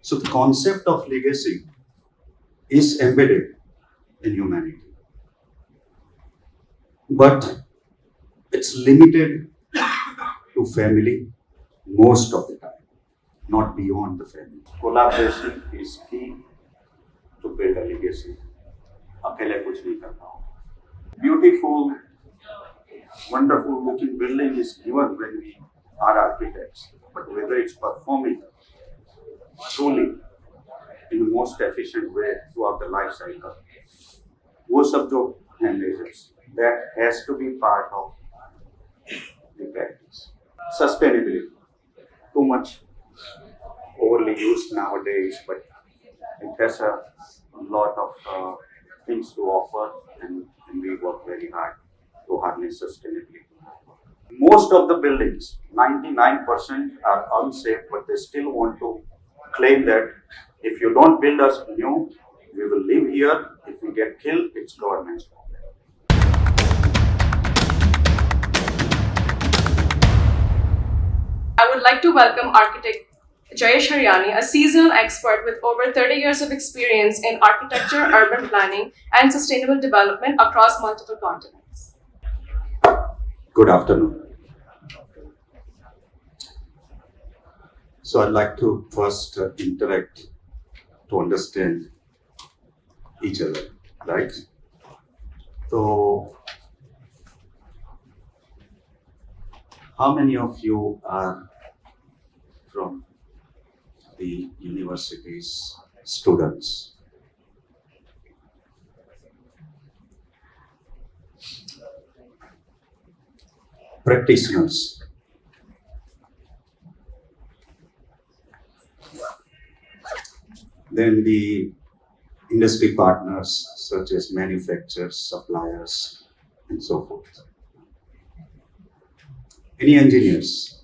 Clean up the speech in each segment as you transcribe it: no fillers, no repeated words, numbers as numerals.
So the concept of legacy is embedded in humanity, but it's limited to family most of the time, not beyond the family. Collaboration is key to build a legacy. अकेले कुछ नहीं करना हो. Beautiful, wonderful looking building is given when we are architects, but whether it's performing truly in the most efficient way throughout the life cycle, वो सब जो हैं measures, that has to be part of the practice. Sustainability, too much overly used nowadays, but it has a lot of things to offer, and we work very hard to harness sustainability. Most of the buildings, 99% are unsafe, but they still want to claim that if you don't build us new, we will live here. If we get killed, it's government's problem. I would like to welcome architect Jayesh Hariyani, a seasonal expert with over 30 years of experience in architecture, urban planning, and sustainable development across multiple continents. Good afternoon. So I'd like to first interact to understand each other, right? So, how many of you are from the university's students? Practitioners? Then the industry partners such as manufacturers, suppliers, and so forth. Any engineers?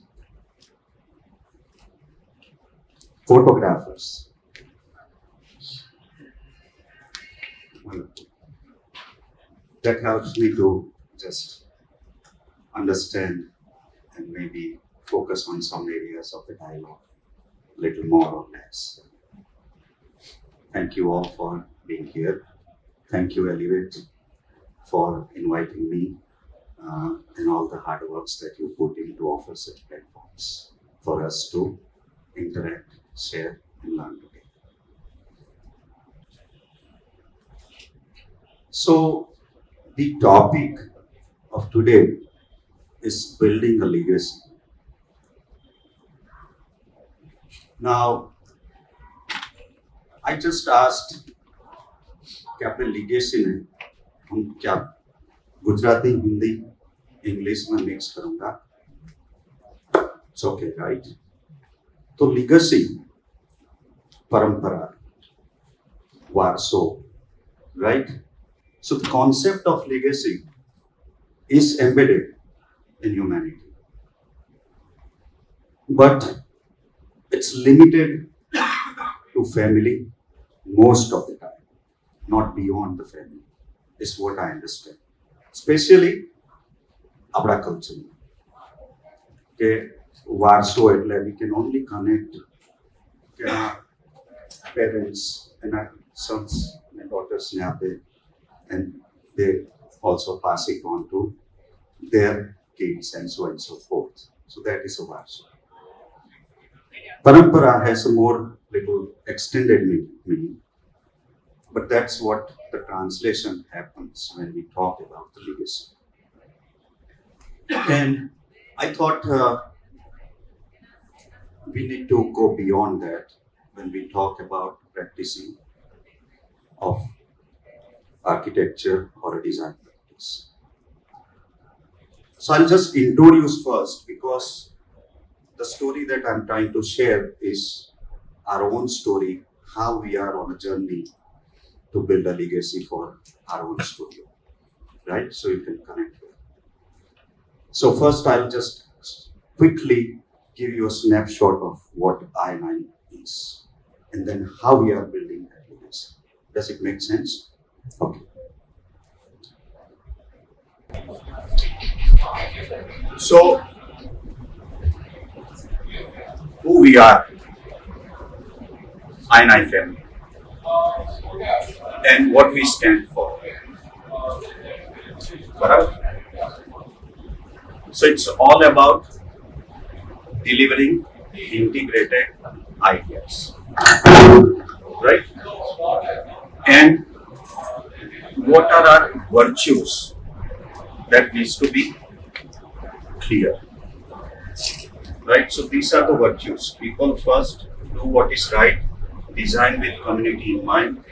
Photographers? Well, that helps me to just understand and maybe focus on some areas of the dialogue, a little more or less. Thank you all for being here. Thank you, Elev8, for inviting me and all the hard works that you put in to offer such platforms for us to interact, share, and learn together. So, the topic of today is building a legacy. Now, I just asked कि अपने legacy में हम क्या Gujarati, Hindi, English में mix करूँगा? It's okay, right? तो legacy, परंपरा, वारसो, right? So the concept of legacy is embedded in humanity, but it's limited to family most of the time, not beyond the family, is what I understand. Especially our culture. Okay, Warsaw, we can only connect our parents and our sons and daughters, and they also pass it on to their kids and so forth. So that is a Warsaw. Parampara has a more little extended meaning, but that's what the translation happens when we talk about the legacy. And I thought we need to go beyond that when we talk about practicing of architecture or a design practice. So I'll just introduce first, because the story that I'm trying to share is our own story, how we are on a journey to build a legacy for our own studio, right? So you can connect with. So first I'll just quickly give you a snapshot of what I9 is, and then how we are building that legacy. Does it make sense? Okay. So, who we are. INI family and what we stand for. Correct? So it's all about delivering integrated ideas, right? And what are our virtues that needs to be clear, right? So these are the virtues. People first, do what is right, design with community in mind,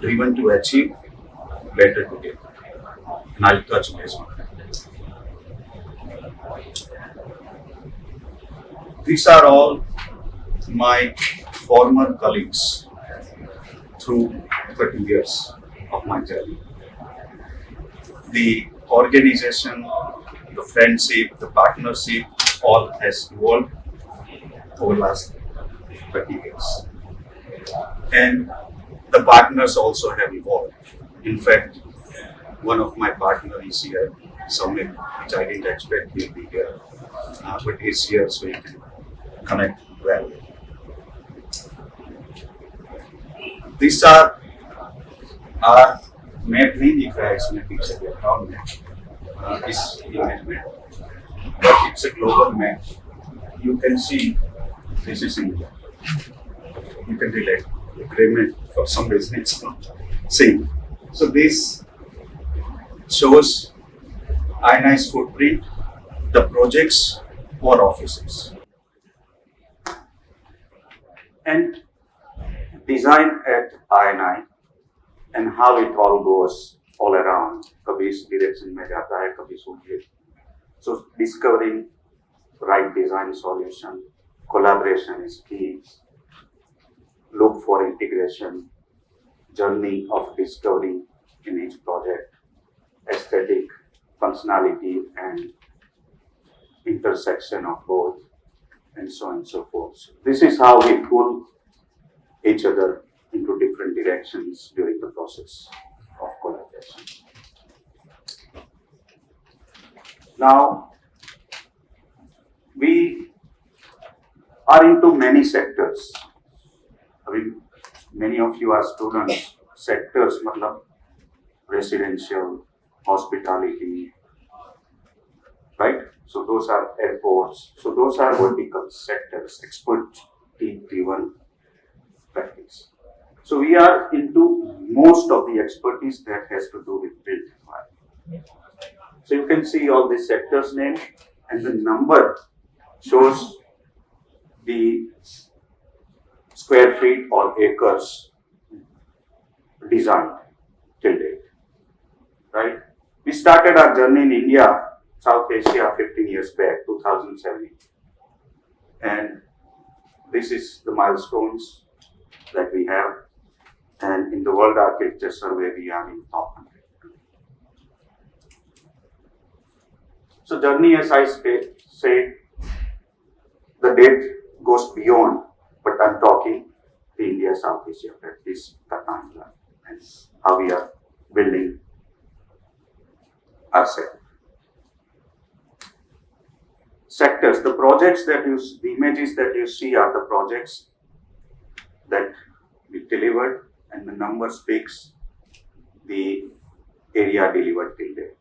driven to achieve better together. And I'll touch base on that. These are all my former colleagues through 30 years of my journey. The organization, the friendship, the partnership, all has evolved over last 30 years. And the partners also have evolved. In fact, one of my partners is here, Samir, which I didn't expect he'll be here, but he's here so he can connect well. These are our map नहीं दिख रहा है इसमें पीछे background में इस image में, but it's a global map. You can see this is India. You can relate agreement for some reason it's not same. So this shows INI's footprint, the projects or offices, and design at INI and how it all goes all around. कभी इस direction में जाता है, कभी सूझे. So discovering right design solution, collaboration is key. Look for integration, journey of discovery in each project, aesthetic, functionality, and intersection of both, and so on and so forth. This is how we pull each other into different directions during the process of collaboration. Now, we are into many sectors. I mean, many of you are students. Sectors, matlab residential, hospitality, right? So those are airports. So those are vertical sectors, expert-driven practice. So we are into most of the expertise that has to do with built environment. So you can see all the sectors named, and the number shows the square feet or acres designed till date, right? We started our journey in India, South Asia 15 years back, 2007. And this is the milestones that we have. And in the World Architecture Survey, we are in top 100. So journey, as I say, the date goes beyond, but I'm talking the India, South Asia, at least the timeline and how we are building ourselves. Sectors, the projects that you, the images that you see are the projects that we delivered, and the number speaks the area delivered till date.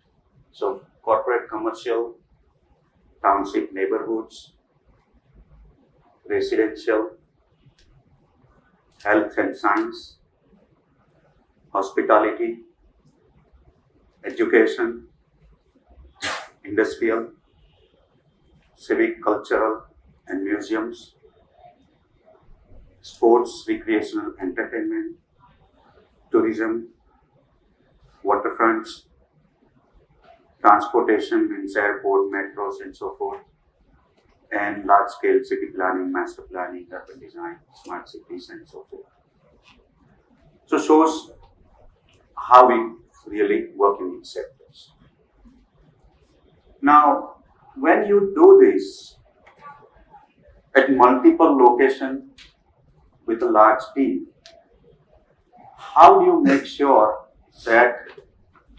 So corporate, commercial, township neighborhoods, residential, health and science, hospitality, education, industrial, civic, cultural, and museums, sports, recreational, entertainment, tourism, waterfronts, transportation, means airport, metros, and so forth, and large-scale city planning, master planning, urban design, smart cities, and so forth. So shows how we really work in these sectors. Now, when you do this at multiple locations with a large team, how do you make sure that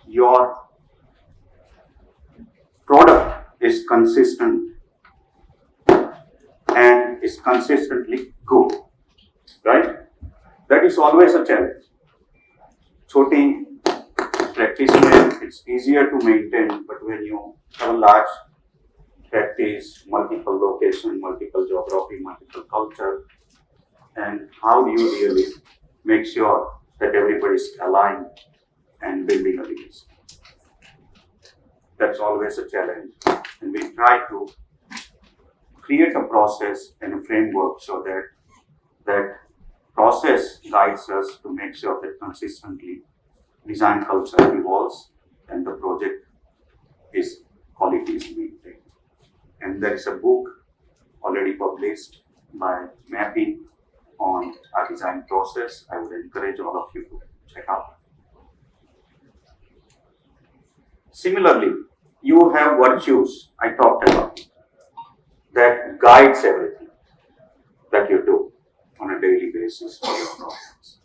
your product is consistent and is consistently good, right? is always a challenge. छोटी practice में it's easier to maintain, but when you have a large practice, multiple location, multiple geography, multiple culture, and how do you really make sure that everybody is aligned and building a legacy? That's always a challenge, and we try to create a process and a framework so that that process guides us to make sure that consistently design culture evolves and the project is quality is maintained. And there is a book already published by Mapping on our design process. I would encourage all of you to check out. Similarly, you have virtues I talked about that guides everything that you do on a daily basis for your process.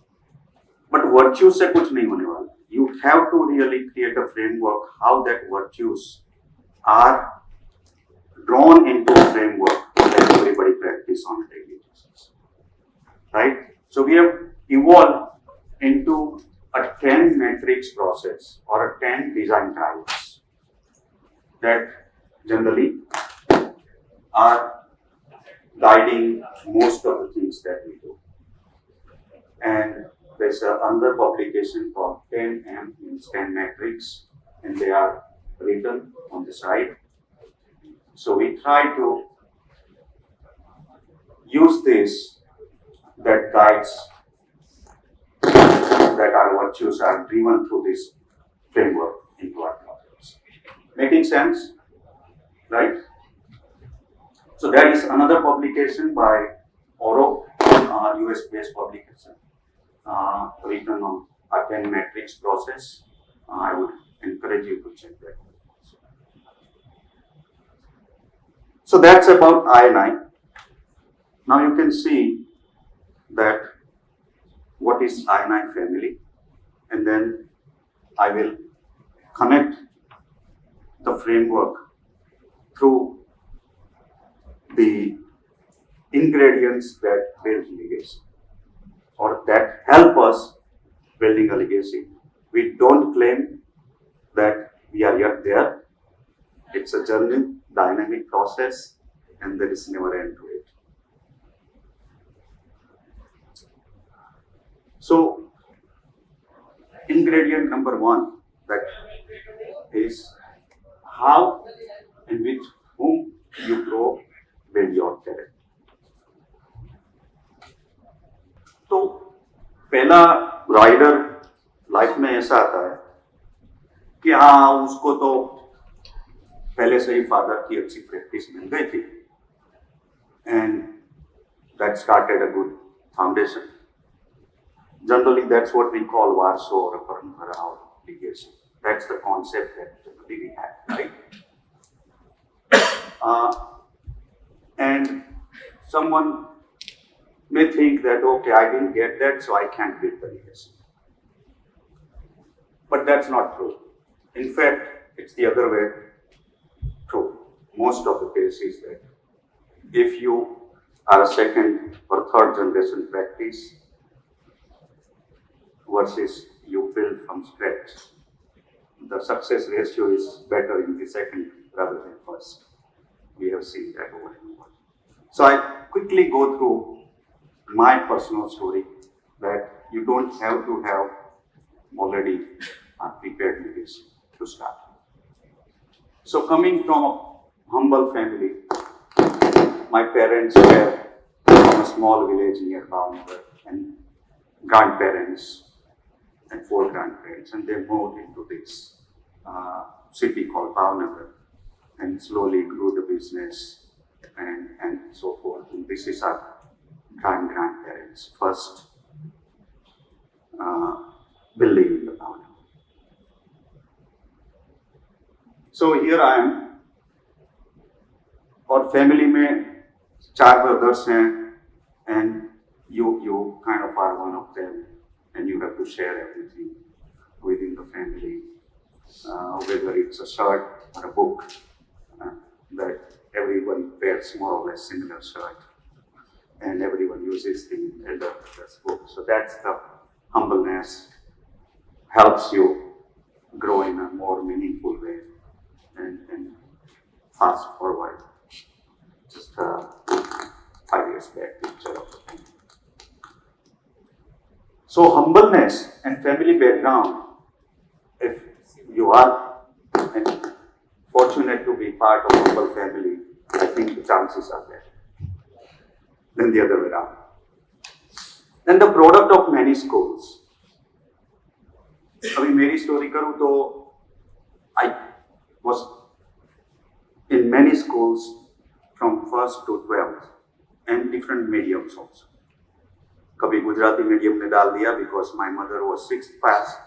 But virtues से कुछ नहीं होने वाला. You have to really create a framework how that virtues are drawn into a framework that everybody practice on a daily basis. Right? So we have evolved into a 10 matrix process or a 10 design types that generally are guiding most of the things that we do. And there's another publication called 10M, means 10 matrix, and they are written on the side. So we try to use this that guides that our virtues are driven through this framework into our projects. Making sense? Right? So there is another publication by Oro, US-based publication, written on a 10 matrix process. I would encourage you to check that. So that's about I&I. Now you can see that what is I&I family, and then I will connect the framework through the ingredients that build legacy or that help us building a legacy. We don't claim that we are yet there. It's a journey, dynamic process, and there is never end to it. So, ingredient number one, that is how and with whom you grow, build your character. तो पहला rider life में ऐसा आता है कि हाँ उसको तो पहले से ही फादर की अच्छी प्रैक्टिस मिल गई थी and that started a good foundation. Generally, that's what we call Varso or a Parampara or legacy. That's the concept that generally we have, right? And someone may think that, okay, I didn't get that, so I can't build the legacy. But that's not true. In fact, it's the other way true. Most of the cases that if you are a second or third generation practice versus you build from scratch, the success ratio is better in the second rather than first. We have seen that over and over. So I quickly go through my personal story that you don't have to have already prepared legacy to start. So coming from a humble family, my parents were from a small village near Bhavnagar and grandparents and 4 grandparents, and they moved into this city called Bhavnagar and slowly grew the business and so forth. And this is our grandparents' first building in the Bhavnagar. So here I am, और family में 4 brothers हैं, and you kind of are one of them. And you have to share everything within the family, whether it's a shirt or a book, that everyone wears more or less similar shirt. and everyone uses the elder's book. So that's the humbleness, helps you grow in a more meaningful way and fast forward. Just 5 years back picture of the thing. So humbleness and family background, if you are fortunate to be part of a humble family, I think the chances are better than the other way around. Then the product of many schools. अभी मेरी story करूँ तो I was in many schools from 1st to 12th and different mediums also. कभी Gujarati medium में डाल दिया because my mother was 6th class,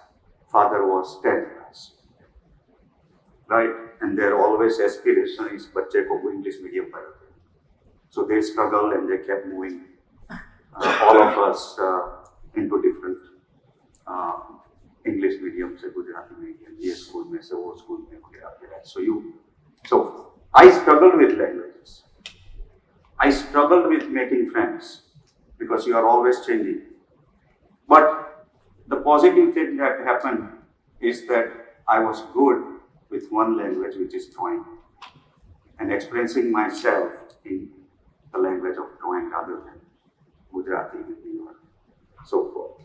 father was 10th class, right? And their always aspiration is बच्चे को English medium पढ़ाते. So they struggled and they kept moving all of us into different English medium से Gujarati medium, ये school में से वो school में वगैरह. So I struggled with languages. I struggled with making friends because you are always changing. But the positive thing that happened is that I was good with one language, which is drawing, and expressing myself in the language of drawing rather than Gujarati, Hindi, or so forth.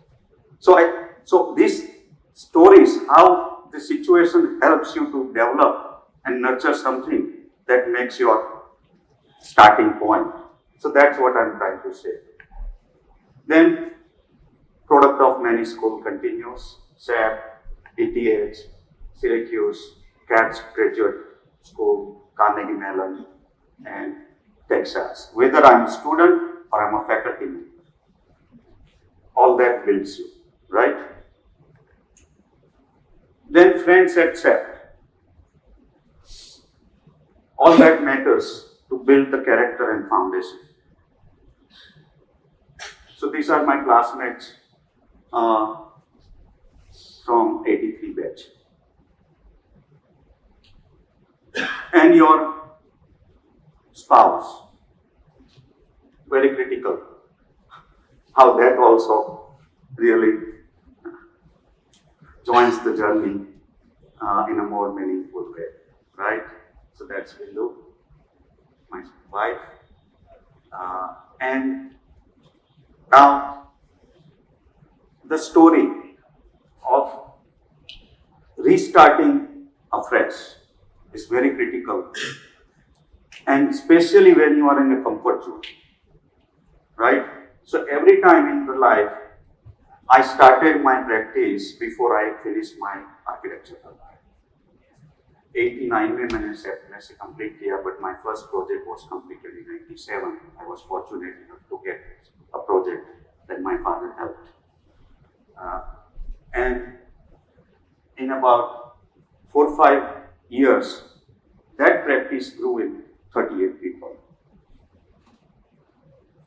So these stories, how the situation helps you to develop and nurture something that makes your starting point. So that's what I'm trying to say. Then, product of many school continues, SAP, ETH, Syracuse, CATS Graduate School, Carnegie Mellon, and Texas. Whether I'm a student or I'm a faculty member, all that builds you, right? Then friends at SAP. All that matters to build the character and foundation. So these are my classmates from 83 batch. And your spouse, very critical. How that also really joins the journey in a more meaningful way, right? So that's Bindu, my wife. And now the story of restarting afresh is very critical, and especially when you are in a comfort zone, right? So every time in the life, I started my practice before I finished my architecture. 89 में मैंने set से complete किया, but my first project was completed in 97. I was fortunate enough to get a project that my father helped. And in about 4 or 5 years, that practice grew in 38 people.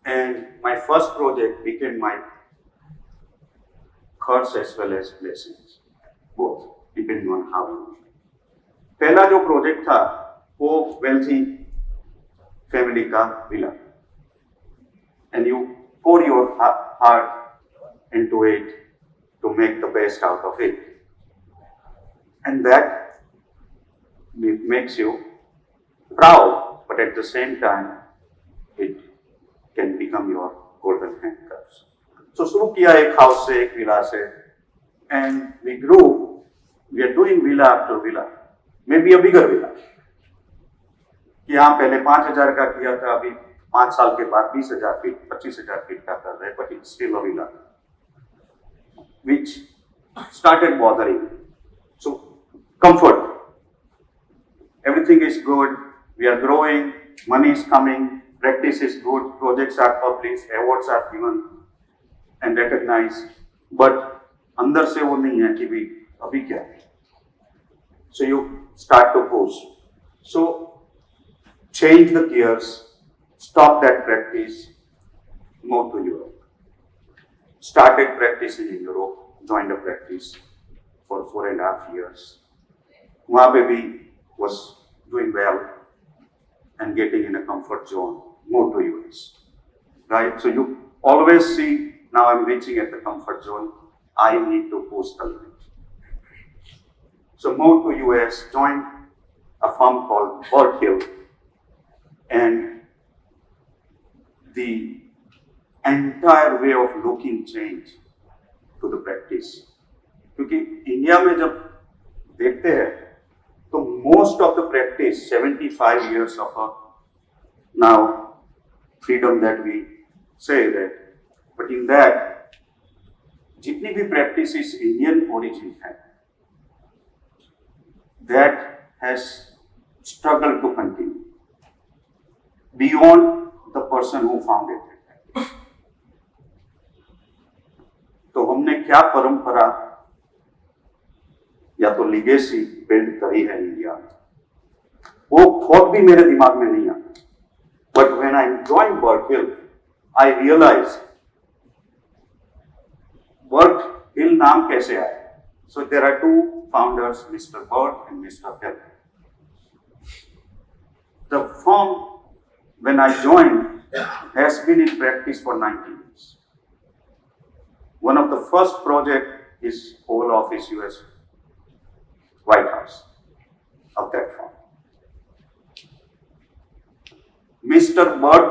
And my first project became my curse as well as blessings, both, depending on how you look. पहला जो project था वो wealthy family का villa, and you pour your heart into it to make the best out of it, and that makes you proud, but at the same time it can become your golden handcuffs. So शुरू किया एक house से, एक villa से, and we grew. We are doing villa after villa, maybe a bigger villa. कि हाँ पहले 5,000 का किया था, अभी 5 साल के बाद 20,000 फीट, 25,000 फीट का कर रहे, but it's still a villa, which started bothering me. So comfort, everything is good, we are growing, money is coming, practice is good, projects are published, awards are given and recognized, but अंदर से वो नहीं है कि भी अभी क्या है. So you start to push. So change the gears, stop that practice, move to Europe. Started practicing in Europe, joined a practice for 4.5 years. वहाँ पे भी was doing well and getting in a comfort zone, moved to US, right? So you always see, now I'm reaching at the comfort zone, I need to push the limit. So moved to US, joined a firm called Berkhill, and the entire way of looking changed to the practice. क्योंकि India में जब देखते हैं तो most of the practice, 75 years of a now freedom that we say that, but in that जितनी भी practices Indian origin है, that has struggled to continue beyond the person who founded it. तो हमने क्या परंपरा या तो लीगेसी बिल्ड करी है इंडिया में, वो थॉट भी मेरे दिमाग में नहीं आता. But when I join Berkhill, I realise Berkhill नाम कैसे आया. So there are two founders, Mr Burt and Mr Hill. The firm when I joined has been in practice for 90 years. One of the first project is Oval Office US White House of that firm. Mister Burt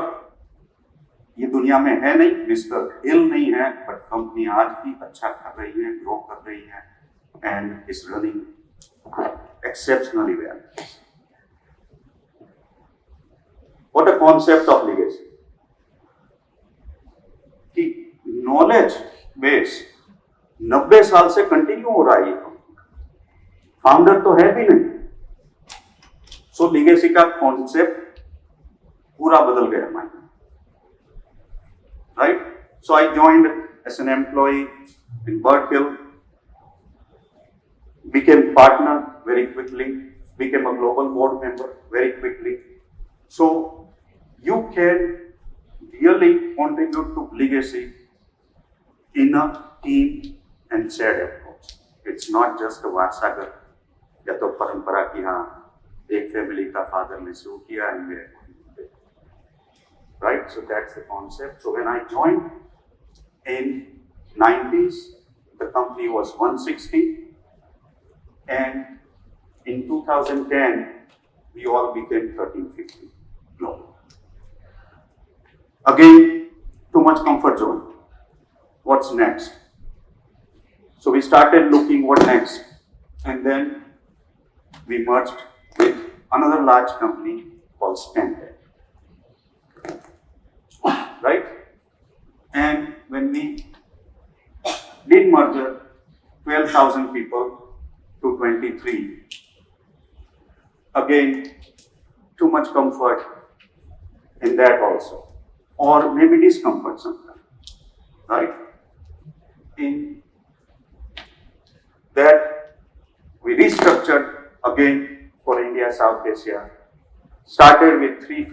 ये दुनिया में है नहीं, mister हिल नहीं है, but company आज भी अच्छा कर रही है, ग्रो कर रही है, and is running exceptionally well. What a concept of legacy कि नॉलेज बेस 90 साल से कंटिन्यू हो रहा है. ये फाउंडर तो है भी नहीं. सो लीगेसी का कॉन्सेप्ट पूरा बदल गया mind, right. So I joined as an employ in Berkhill, became partner very quickly, became a global board member very quickly. So you can really contribute to legacy in a team and shared approach. It's not just a वारसागत या तो परंपरा की, हाँ एक family का father ने शुरू किया एंड मेरे, right? So that's the concept. So when I joined in 90s, the company was 160, and in 2010 we all became 1350 global. Again, too much comfort zone. What's next? So we started looking what next, and then we merged with another large company called Stantec, right? And when we did merger, 12,000 people to 23, again too much comfort in that also, or maybe discomfort sometimes, right? In that we restructured again for India, South Asia, started with 3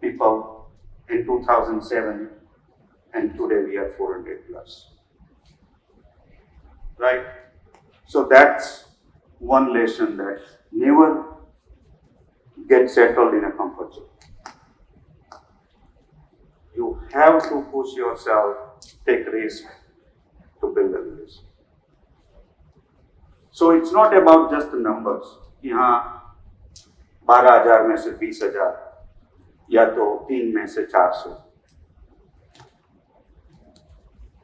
people in 2007, and today we are 400 plus, right? So that's one lesson, that never get settled in a comfort zone. You have to push yourself, take risk to build a relationship. So it's not about just the numbers कि हाँ 12,000 में से 20,000 या तो 3 में से 400.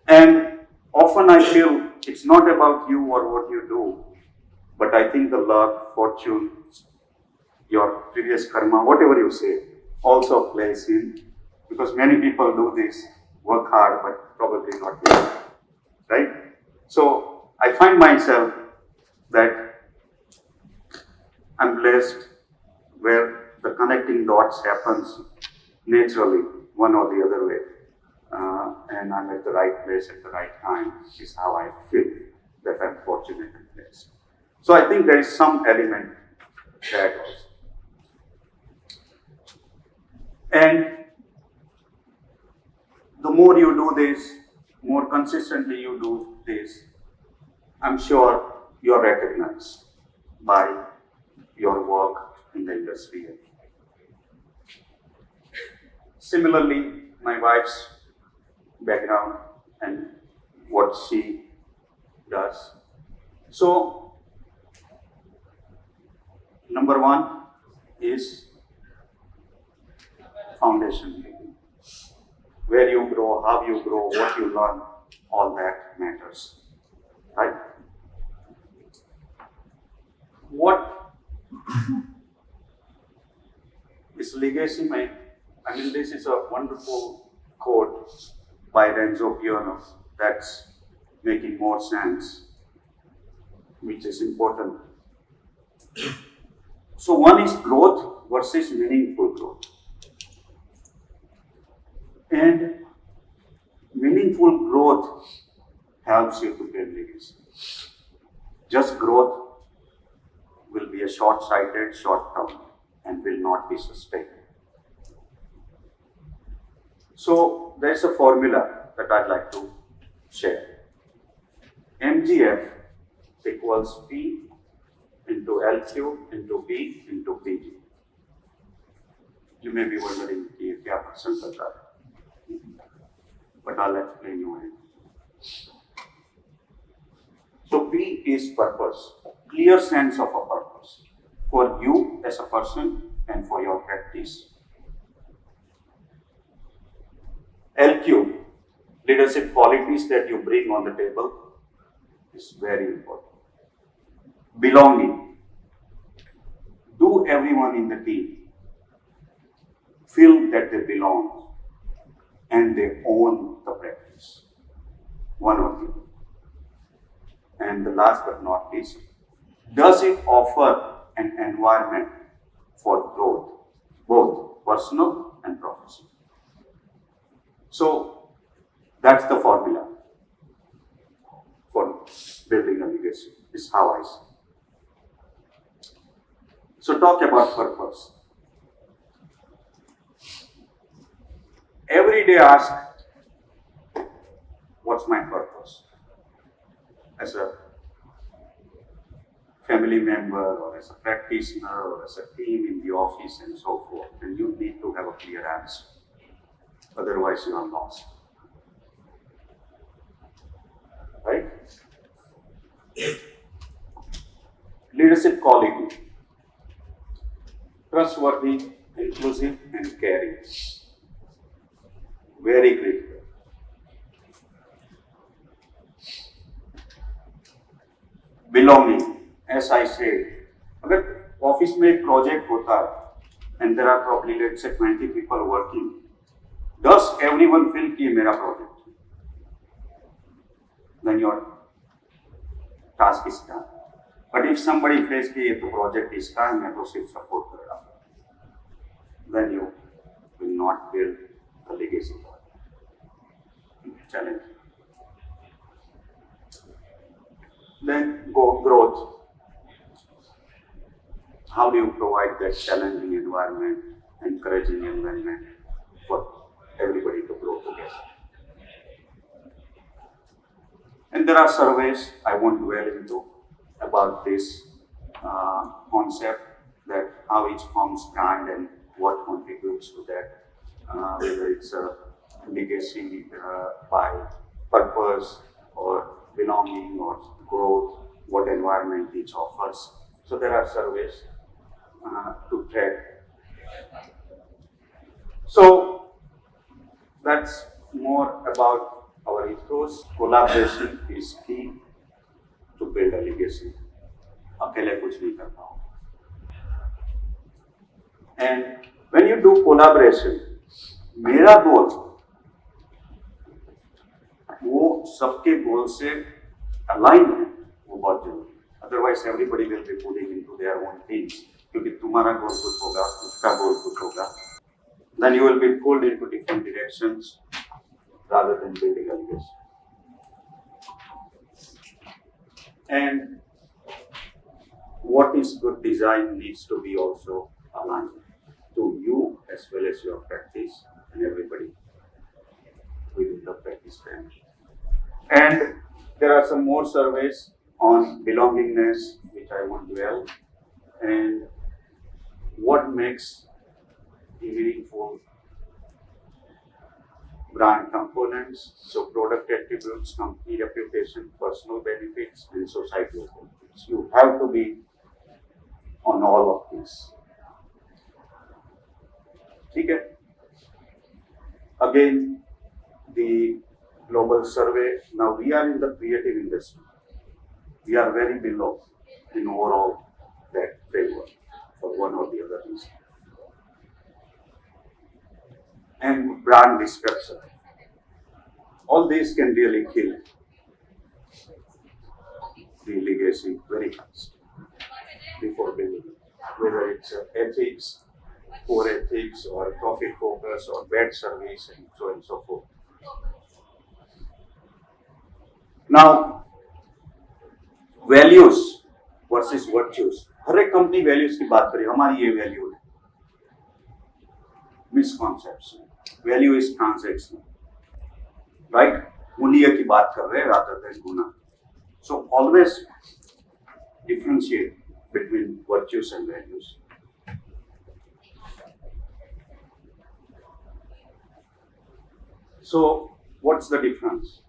And often I feel it's not about you or what you do, but I think the luck, fortune, your previous karma, whatever you say, also plays in, because many people do this, work hard, but probably not well, right? So I find myself that I'm blessed where the connecting dots happens naturally, one or the other way, and I'm at the right place at the right time is how I feel that I'm fortunate and blessed. So I think there is some element that also. And the more you do this, more consistently you do this, I'm sure you're recognized by your work in the industry. Similarly, my wife's background and what she does. So, number one is foundation. Where you grow, how you grow, what you learn, all that matters, right? What is legacy? I mean, this is a wonderful quote by Renzo Piano that's making more sense, which is important. So one is growth versus meaningful growth. And meaningful growth helps you to build legacy. Just growth will be a short-sighted, short-term, and will not be sustained. So there's a formula that I'd like to share. MGF equals P into LQ into B into PG. You may be wondering if you have percent but I'll explain you why. So P is purpose, clear sense of a purpose for you as a person and for your practice. LQ, leadership qualities that you bring on the table, is very important. Belonging, do everyone in the team feel that they belong and they own the practice, one or two. And the last but not least, does it offer an environment for growth, both personal and professional? So that's the formula for building a legacy, is how I see. So talk about purpose. Every day ask, what's my purpose? As a family member or as a practitioner or as a team in the office and so forth. And you need to have a clear answer. Otherwise you are lost. Right? Leadership quality. Trustworthy, inclusive and caring. Very critical. Belonging, as I said, अगर office में एक project होता है and there are probably let's say 20 people working, does everyone feel कि ये मेरा project है? Then your task is done. But if somebody feels कि ये तो प्रोजेक्ट इसका है, मैं तो सिर्फ सपोर्ट कर रहा हूँ, then you will not build a legacy. Challenge. Then growth. How do you provide that challenging environment, encouraging environment for everybody to grow together? And there are surveys I won't dwell into about this concept, that how each firm's brand and what contributes to that, whether it's a legacy by purpose or belonging or growth, what environment each offers. So there are surveys to track. So that's more about our ethos. Collaboration is key to build a legacy. अकेले कुछ नहीं कर पाओ. And when you do collaboration, मेरा गोल वो सबके गोल से align है, वो बहुत जरूरी है. Otherwise everybody will be putting into their own things, क्योंकि तुम्हारा गोल कुछ होगा, उसका गोल कुछ होगा. Then you will be pulled into different directions rather than building a legacy. And what is good design needs to be also aligned to you as well as your practice and everybody within the practice family. And there are some more surveys on belongingness, which I won't dwell, and what makes the meaningful brand components, so product attributes, company reputation, personal benefits, and societal benefits. You have to be on all of these. Okay. Again, the global survey. Now we are in the creative industry. We are very below in overall that framework for one or the other reason. And brand description. All these can really kill the legacy very fast before building it. Whether it's ethics, poor ethics, or profit focus, or bad service, and so on and so forth. Now, values versus virtues. हर एक company values की बात करें, हमारी ये value है. Misconception. Value is transactional, right? मूल्य की बात कर रहे हैं rather than Guna. So always differentiate between virtues and values. So what's the difference?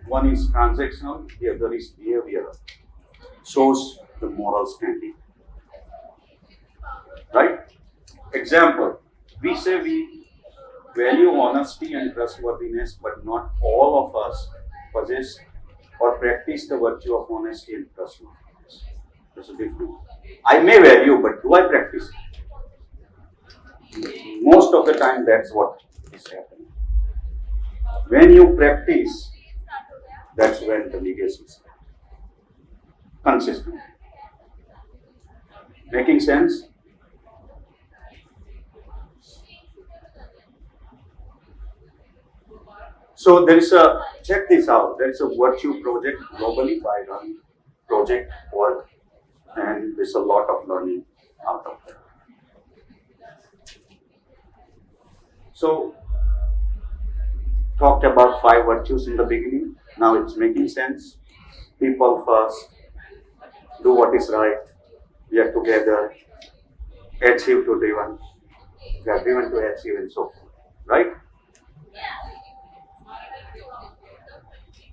One is transactional, the other is behavioral. Shows the moral standing. Right? Example, we say we value honesty and trustworthiness, but not all of us possess or practice the virtue of honesty and trustworthiness. There's a difference. I may value, but do I practice it? Most of the time, that's what is happening. When you practice, that's when the legacy is consistent. Making sense? So there is a, check this out, there is a virtue project globally by Run Project World, and there's a lot of learning out of that. So, talked about 5 virtues in the beginning, now it's making sense. People first, do what is right, we are together, achieve to driven, we are driven to achieve, and so forth, right?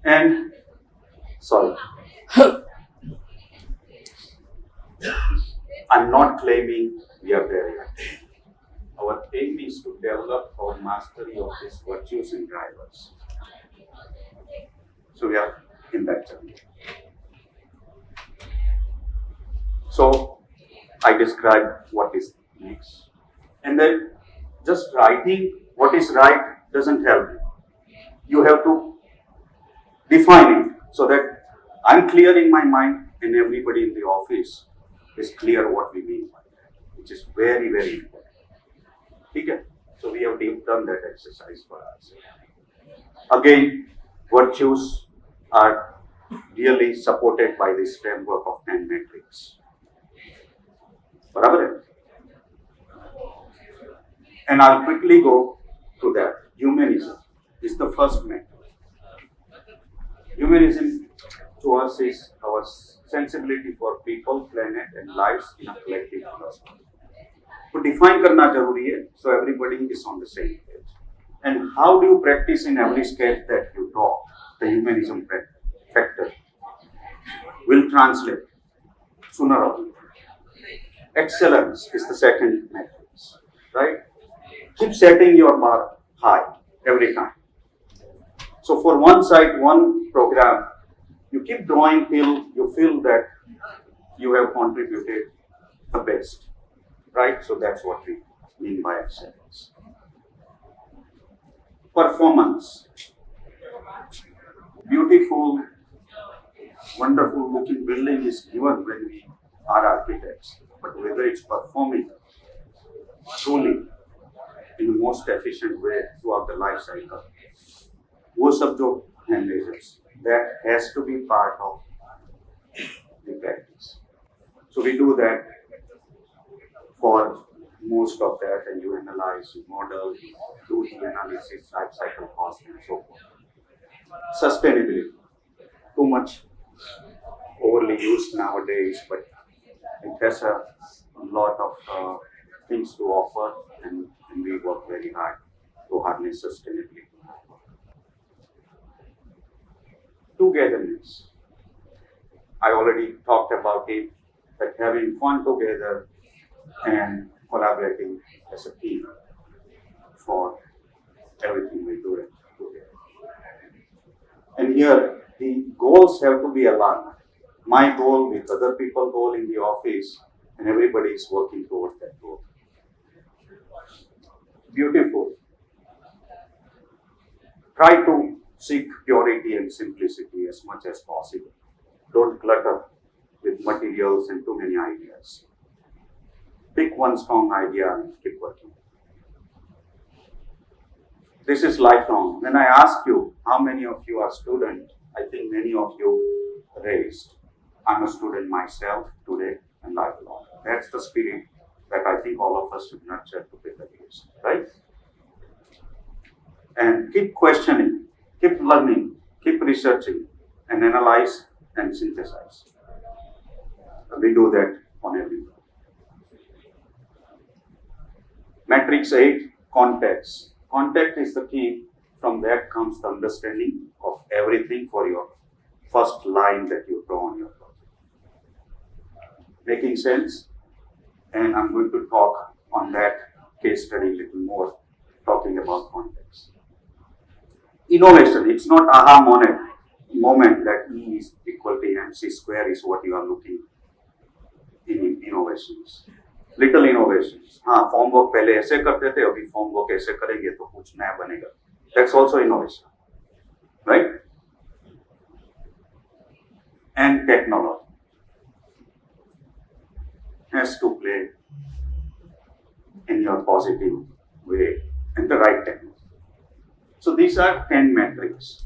And, sorry, I'm not claiming we are there yet. Our aim is to develop our mastery of these virtues and drivers. So we are in that journey. So I described what is next. And then just writing what is right doesn't help you. You have to define it so that I'm clear in my mind and everybody in the office is clear what we mean by that, which is very, very important. Okay? So we have done that exercise for us. Again, virtues are really supported by this framework of 10 metrics. Barabar hai? And I'll quickly go to that. Humanism is the first metric. Humanism to us is our sensibility for people, planet, and lives in a collective philosophy. To define करना जरूरी है, so everybody is on the same page. And how do you practice in every sketch that you draw? The humanism factor will translate sooner or later. Excellence is the second metric, right? Keep setting your bar high every time. So for one site, one program, you keep drawing till you feel that you have contributed the best, right? So that's what we mean by excellence. Performance. Beautiful, wonderful looking building is given when we are architects, but whether it's performing truly in the most efficient way throughout the life cycle, वो सब जो हैं measures, that has to be part of the practice. So we do that for most of that, and you analyze, you model, you do the analysis, life cycle cost, and so forth. Sustainability, too much overly used nowadays, but it has a lot of things to offer, and we work very hard to harness sustainability. togetherness. I already talked about it, that having fun together and collaborating as a team for everything we do it together. And here, the goals have to be aligned. My goal with other people's goal in the office, and everybody is working towards that goal. Beautiful. Try to seek purity and simplicity as much as possible. Don't clutter with materials and too many ideas. Pick one strong idea and keep working. This is lifelong. When I ask you how many of you are students, I think many of you raised. I'm a student myself today and lifelong. That's the spirit that I think all of us should nurture to build the years, right? And keep questioning, keep learning, keep researching, and analyze and synthesize. We do that on every day. Matrix 8, context. Context is the key. From that comes the understanding of everything for your first line that you draw on your project. Making sense? And I'm going to talk on that case study a little more, talking about context. Innovation, it's not aha moment that E is equal to MC square is what you are looking in innovations. Little innovations. हाँ, form work पहले ऐसे करते थे, अभी form work ऐसे करेंगे तो कुछ नया बनेगा. That's also innovation, right? And technology has to play in your positive way and the right technology. So these are 10 metrics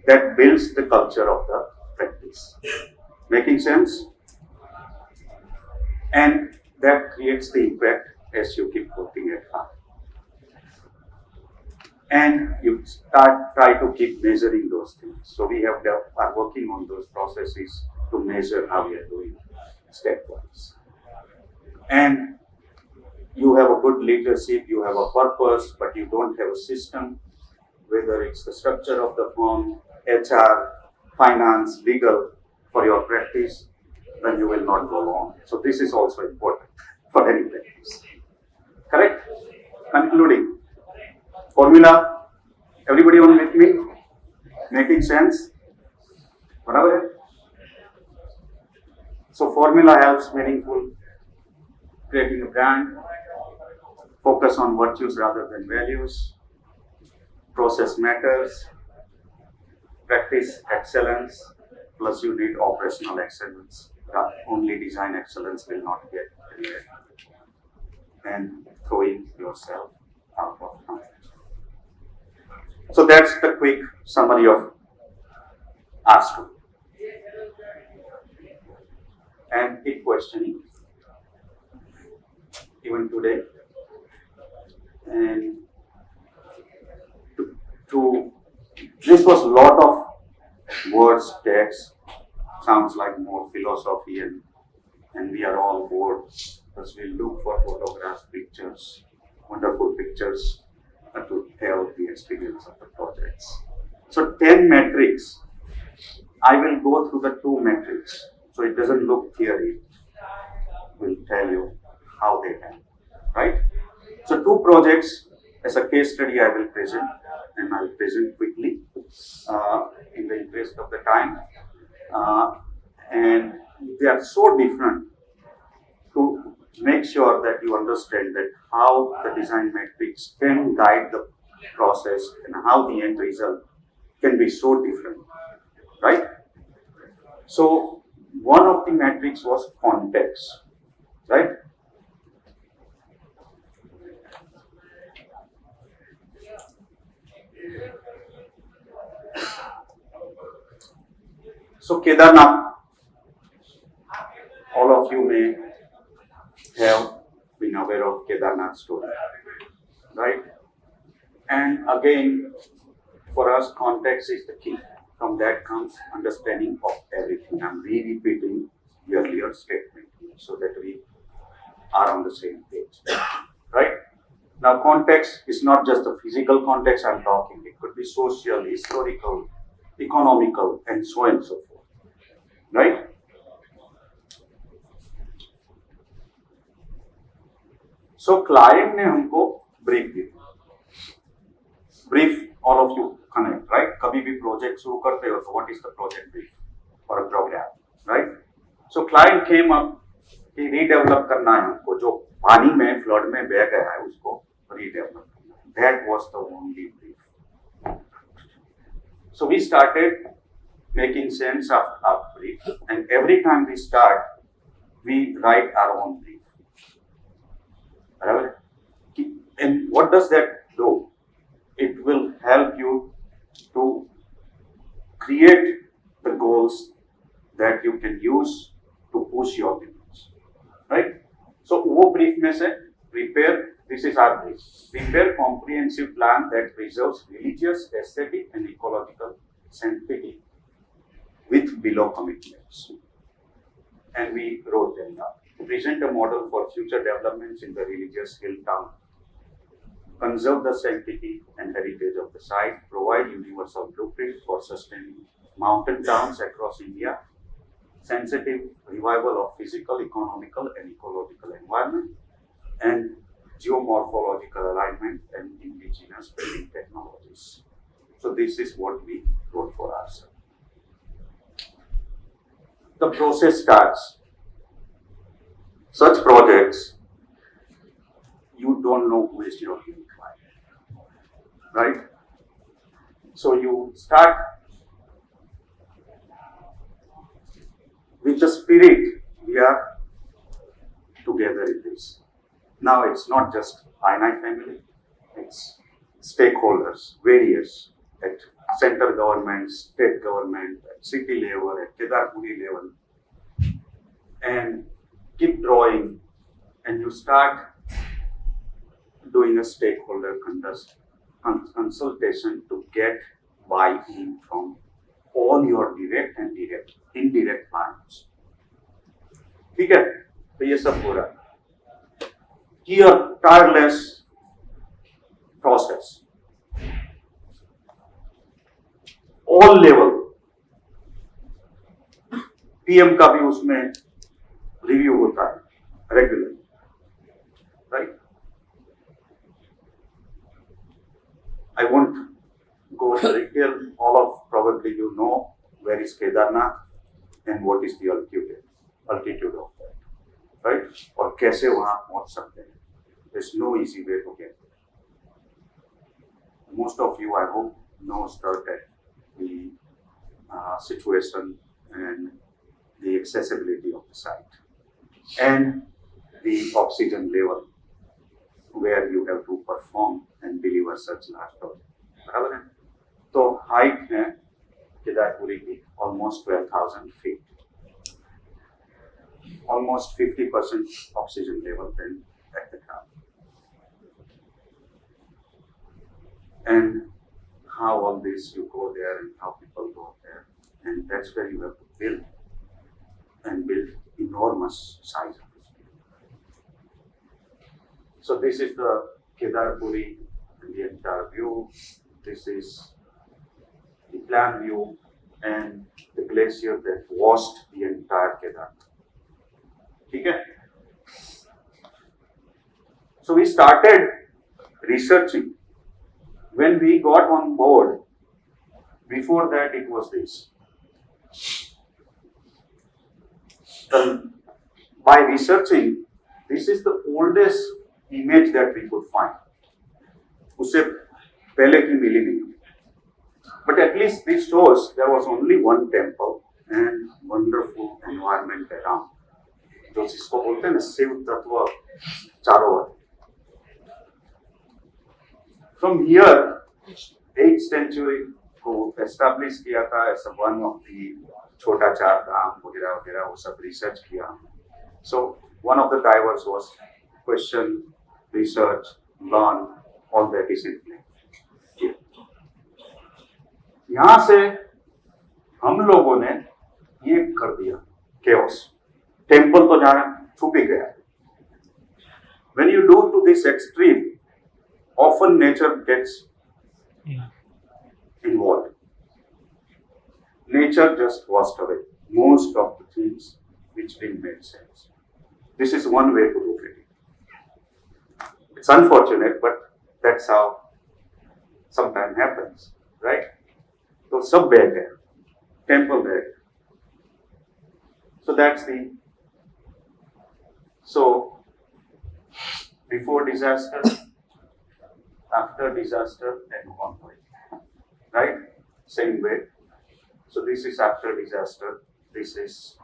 that builds the culture of the practice. Making sense? And that creates the impact as you keep working at hard. And you try to keep measuring those things. So we are working on those processes to measure how we are doing stepwise. And you have a good leadership, you have a purpose, but you don't have a system, whether it's the structure of the firm, HR, finance, legal, for your practice, then you will not go long. So this is also important for any practice. Correct? Concluding. Formula. Everybody on with me? Making sense? Whatever. So formula helps meaningful creating a brand. Focus on virtues rather than values. Process matters. Practice excellence. Plus you need operational excellence. Only design excellence will not get anywhere. And throwing yourself out of comfort. So that's the quick summary of our story. And keep questioning even today. And this was a lot of words, text, sounds like more philosophy, and we are all bored because we look for photographs, pictures, wonderful pictures to tell the experience of the projects. So 10 metrics. I will go through the 2 metrics. So it doesn't look theory. We'll tell you how they happen, right? So 2 projects as a case study I will present, and I'll present quickly in the interest of the time. And they are so different to make sure that you understand that how the design metrics can guide the process and how the end result can be so different, right? So one of the metrics was context, right? So Kedarnath, all of you may have been aware of Kedarnath story, right? And again, for us, context is the key. From that comes understanding of everything. I'm re-repeating the earlier statement so that we are on the same page, right? Now, context is not just the physical context I'm talking. It could be social, historical, economical, and so forth. Right? So client ने हमको brief the. Brief, all of you connect, right? कभी भी project शुरू करते हो, so what is the project brief for a program, right? So client came up कि redevelop करना है हमको, जो पानी में flood में बह गया है उसको redevelop करना है. That was the only brief. So we started making sense of our brief, and every time we start, we write our own brief. Right? And what does that do? It will help you to create the goals that you can use to push your business, right? So, वो brief में से prepare. This is our brief. Prepare comprehensive plan that preserves religious, aesthetic, and ecological sanctity with below commitments. And we wrote them down. Present a model for future developments in the religious hill town. Conserve the sanctity and heritage of the site. Provide universal blueprint for sustaining mountain towns across India. Sensitive revival of physical, economical, and ecological environment. And geomorphological alignment and indigenous building technologies. So this is what we wrote for ourselves. The process starts. Such projects, you don't know who is your client, right? So you start with the spirit, we are together in this. Now it's not just INI family, it's stakeholders, various, at central government, state government, at city level, at Kedarpuri level, and keep drawing, and you start doing a stakeholder consultation to get buy-in from all your direct and indirect clients. ठीक है, तो ये सब हो रहा है. कि a tireless process, all level. PM का भी उसमें रिव्यू होता है regular, right? I won't go into detail. All of probably you know where is Kedarnath and what is the altitude of that, right? और कैसे वहाँ पहुँच सकते हैं? There's no easy way to get there. Most of you, I hope, knows the situation and the accessibility of the site and the oxygen level where you have to perform and deliver such large project. बराबर है? तो height है केदारपुरी की almost 12,000 feet, almost 50% oxygen level then at the ground. And how all this you go there and how people go there, and that's where you have to build enormous size of this. So this is the Kedarpuri and the entire view. This is the plan view and the glacier that washed the entire Kedarnath. Okay? So we started researching. When we got on board, before that it was this. By researching, this is the oldest image that we could find. उससे पहले की मिली नहीं. But at least this shows there was only one temple and wonderful environment around. जो जिसको बोलते हैं ना शिव तत्व चारों ओर. From here, 8th century को establish किया था as one of the छोटा चार धाम वगैरह वगैरह वो सब research किया. So one of the drivers was question, research, learn, all that is in play. यहाँ से हम लोगों ने ये कर दिया chaos. Temple तो जाना छुप ही गया. When you do to this extreme, often nature gets involved. nature just washed away most of the things which didn't make sense. This is one way to look at it. It's unfortunate, but that's how sometimes happens, right? So sab beh hai, temple beh hai. So that's the, so before disaster, after disaster, and onward, right? Same way. So this is after disaster, this is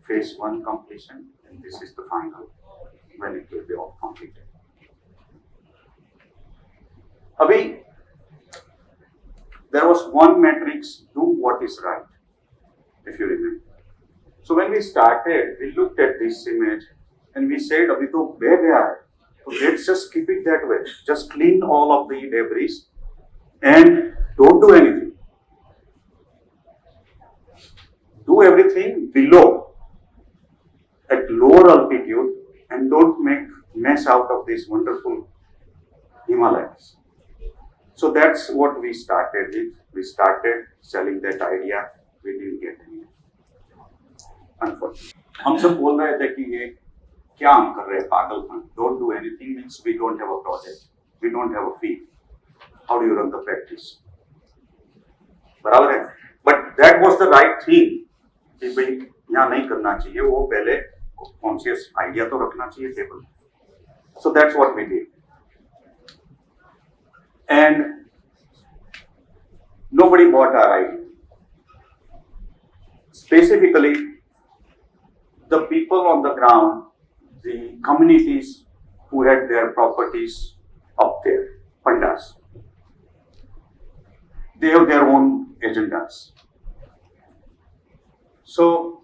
phase 1 completion, and this is the final, when it will be all completed. Abhi, there was one matrix, do what is right, if you remember. So when we started, we looked at this image and we said, abhi to beh gaya hai, so let's just keep it that way. Just clean all of the debris and don't do anything. Do everything below, at lower altitude, and don't make mess out of this wonderful Himalayas. So that's what we started with. We started selling that idea. We didn't get any. Unfortunately. हम सब बोल रहे थे कि ये क्या हम कर रहे हैं पागलपन. Don't do anything means we don't have a project. We don't have a fee. How do you run the practice? बराबर है. But that was the right thing. कि भाई यहाँ नहीं करना चाहिए, वो पहले कॉन्शियस आइडिया तो रखना चाहिए table. So that's what we did. And nobody bought our idea. Specifically, the people on the ground, the communities who had their properties up there, pandas, they have their own agendas. So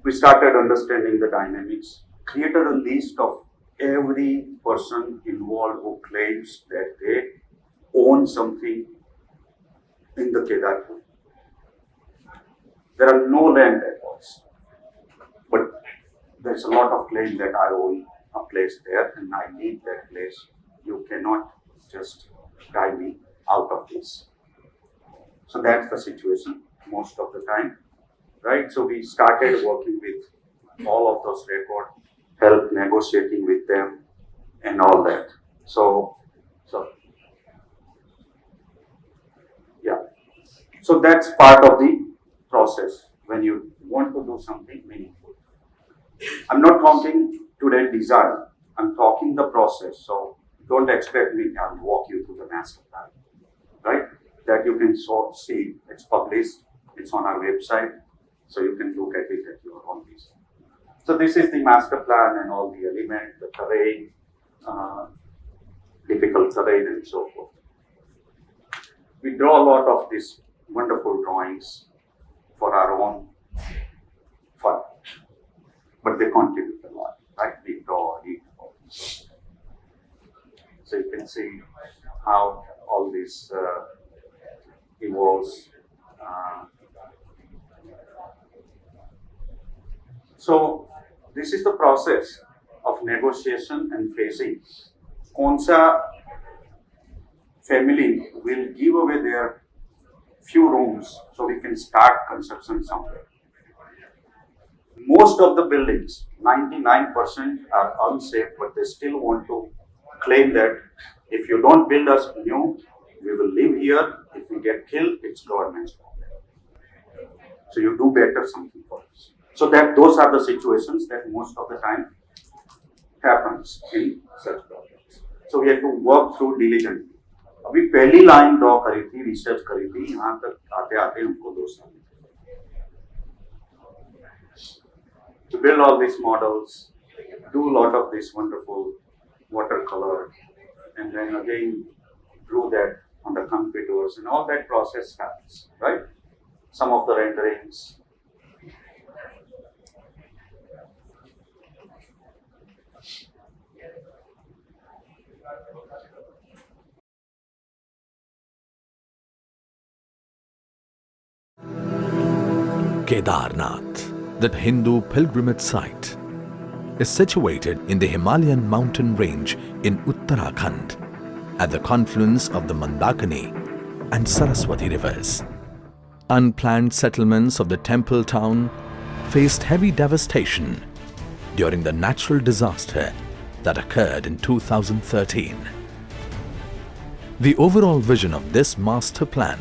we started understanding the dynamics, created a list of every person involved who claims that they own something in the Kedarnath. There are no land records, but there's a lot of claim that I own a place there and I need that place. You cannot just drive me out of this. So that's the situation most of the time, right? So we started working with all of those records, help negotiating with them and all that. So yeah. So that's part of the process when you want to do something meaningful. I'm not talking today design, I'm talking the process. So don't expect me, I'll walk you through the master plan, right? That you can see, it's published, it's on our website, so you can look at it at your own pace. So this is the master plan and all the elements, the terrain, difficult terrain and so forth. We draw a lot of these wonderful drawings for our own fun, but they contribute a lot, right? We draw, read. So you can see how all this evolves. So this is the process of negotiation and phasing. कौन सा family will give away their few rooms so we can start construction somewhere. Most of the buildings, 99% are unsafe, but they still want to claim that if you don't build us new, we will live here. If we get killed, it's government's problem. So you do better something for us. So that those are the situations that most of the time happens in such projects. So we have to work through diligently. अभी पहली line draw करी थी, research करी थी, यहाँ तक आते आते हमको 2 साल to build all these models, do a lot of this wonderful watercolor, and then again drew that on the computers, and all that process happens, right? Some of the renderings. Kedarnath, that Hindu pilgrimage site, is situated in the Himalayan mountain range in Uttarakhand at the confluence of the Mandakini and Saraswati rivers. unplanned settlements of the temple town faced heavy devastation during the natural disaster that occurred in 2013. The overall vision of this master plan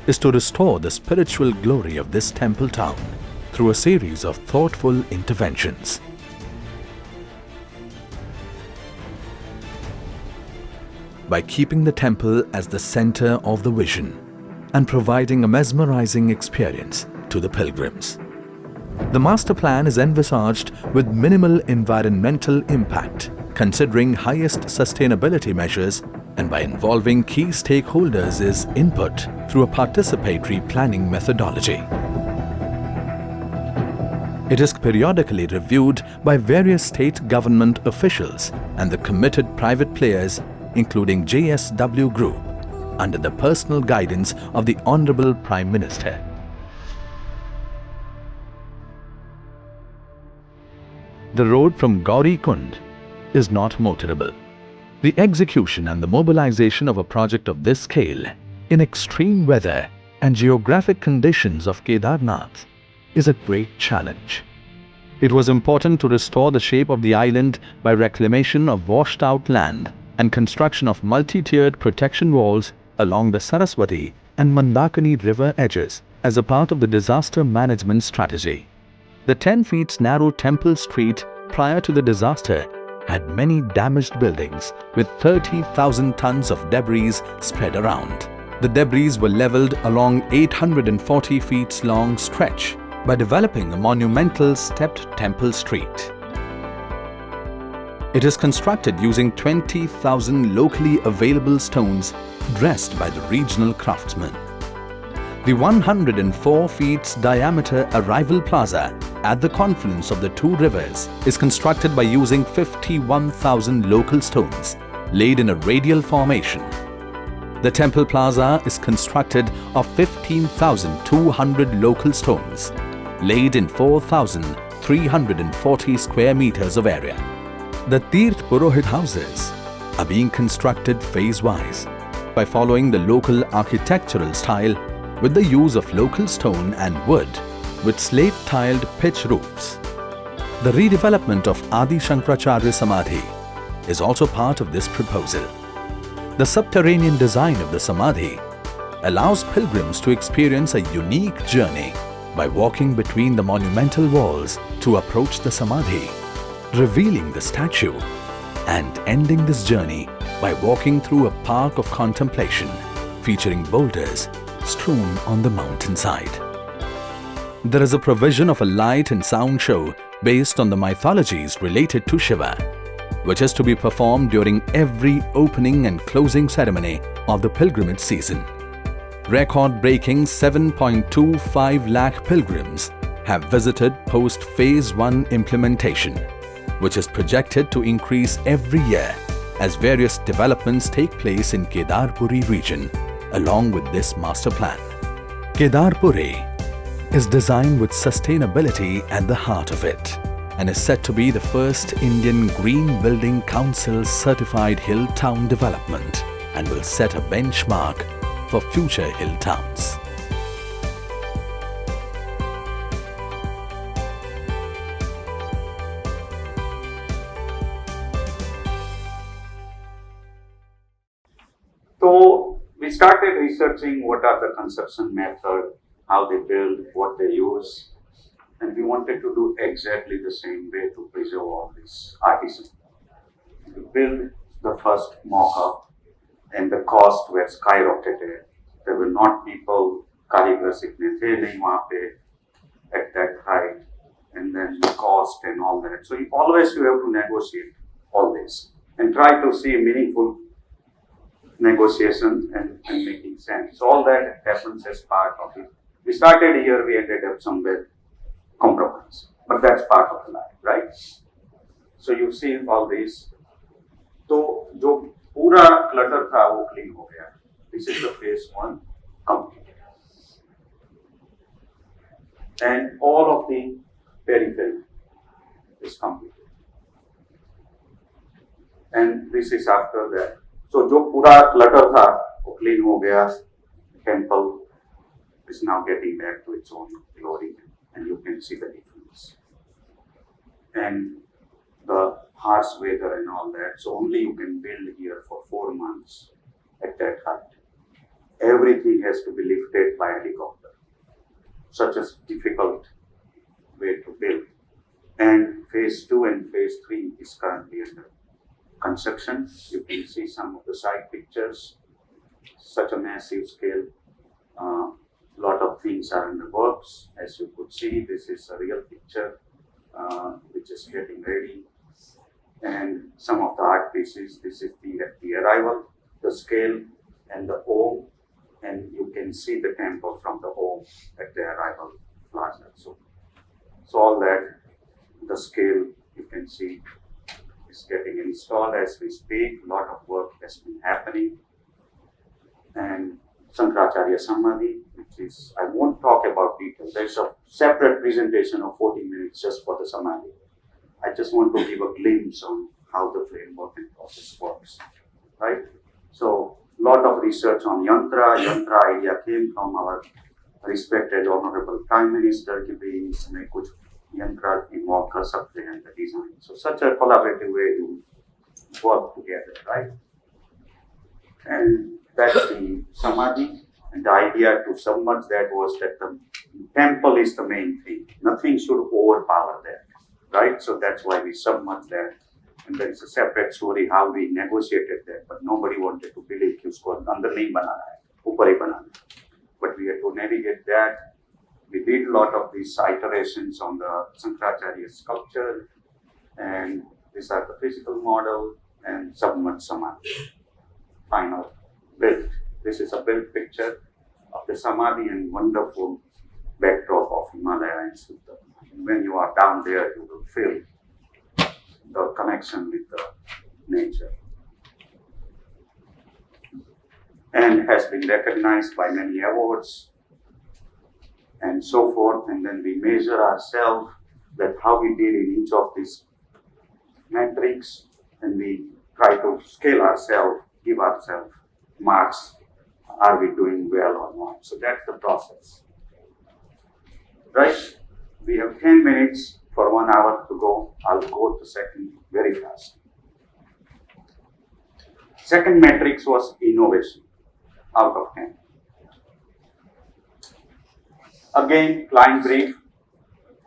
is to restore the spiritual glory of this temple town through a series of thoughtful interventions. By keeping the temple as the center of the vision and providing a mesmerizing experience to the pilgrims. The master plan is envisaged with minimal environmental impact, considering highest sustainability measures, and by involving key stakeholders' input through a participatory planning methodology. It is periodically reviewed by various state government officials and the committed private players, including JSW Group, under the personal guidance of the Honorable Prime Minister. The road from Gauri Kund is not motorable. The execution and the mobilization of a project of this scale in extreme weather and geographic conditions of Kedarnath is a great challenge. It was important to restore the shape of the island by reclamation of washed out land and construction of multi-tiered protection walls along the Saraswati and Mandakini river edges as a part of the disaster management strategy. The 10 feet narrow temple street prior to the disaster had many damaged buildings with 30,000 tons of debris spread around. The debris were leveled along 840 feet long stretch by developing a monumental stepped temple street. It is constructed using 20,000 locally available stones dressed by the regional craftsmen. The 104 feet diameter arrival plaza at the confluence of the two rivers is constructed by using 51,000 local stones laid in a radial formation. The temple plaza is constructed of 15,200 local stones laid in 4,340 square meters of area. The Tirth Purohit houses are being constructed phase-wise by following the local architectural style with the use of local stone and wood with slate-tiled pitch roofs. The redevelopment of Adi Shankaracharya Samadhi is also part of this proposal. The subterranean design of the Samadhi allows pilgrims to experience a unique journey by walking between the monumental walls to approach the Samadhi, revealing the statue, and ending this journey by walking through a park of contemplation featuring boulders strewn on the mountainside. There is a provision of a light and sound show based on the mythologies related to Shiva, which is to be performed during every opening and closing ceremony of the pilgrimage season. Record-breaking 7.25 lakh pilgrims have visited post-Phase 1 implementation, which is projected to increase every year as various developments take place in Kedarpuri region along with this master plan. Kedarpuri is designed with sustainability at the heart of it and is said to be the first Indian Green Building Council certified hill town development and will set a benchmark for future hill towns. So we started researching what are the construction method, how they build, what they use, and we wanted to do exactly the same way to preserve all this artisan. We built the first mock-up and the cost were skyrocketed. There were not people, कारीगर सीखने थे नहीं वहाँ पे at that height, and then the cost and all that. So you always have to negotiate all this and try to see meaningful negotiation and making sense. So all that happens as part of it. We started here, we ended up somewhere compromise, but that's part of the life, right? So you see all this. So जो पूरा clutter था वो clean हो गया. This is the phase 1 completed, and all of the periphery is completed. And this is after that. So जो पूरा clutter था वो clean हो गया. Temple is now getting back to its own glory, and you can see the difference. And the harsh weather and all that, so only you can build here for 4 months at that height. Everything has to be lifted by helicopter. Such a difficult way to build. And phase 2 and phase 3 is currently under construction. You can see some of the side pictures. Such a massive scale. Lot of things are in the works. As you could see, this is a real picture which is getting ready. And some of the art pieces, this is the arrival, the scale, and the home. And you can see the temple from the home at the arrival plaza. So all that, the scale you can see is getting installed as we speak. A lot of work has been happening. And Shankaracharya Samadhi, which is, I won't talk about detail. There's a separate presentation of 40 minutes just for the Samadhi. I just want to give a glimpse on how the framework and process works, right? So, lot of research on Yantra. Yantra idea came from our respected Honorable Prime Minister कि भाई इसमें कुछ यंत्र involve कर सकते हैं the design. So, such a collaborative way to work together, right? And that's the Samadhi. And the idea to submerge that was that the temple is the main thing. Nothing should overpower that, right? So that's why we submerged that. And there is a separate story how we negotiated that, but nobody wanted to believe कि उसको अंदर नहीं बनाना है, ऊपर ही बनाना है. But we had to navigate that. We did a lot of these iterations on the Shankaracharya sculpture, and these are the physical model and submerged Samadhi. Final built. This is a built picture of the Samadhi and wonderful backdrop of Himalaya and Sutta. When you are down there, you will feel the connection with the nature. And has been recognized by many awards and so forth. And then we measure ourselves that how we did in each of these metrics, and we try to scale ourselves, give ourselves marks. Are we doing well or not? So that's the process. Right? We have 10 minutes for 1 hour to go. I'll go to second very fast. Second matrix was innovation out of 10. Again, client brief.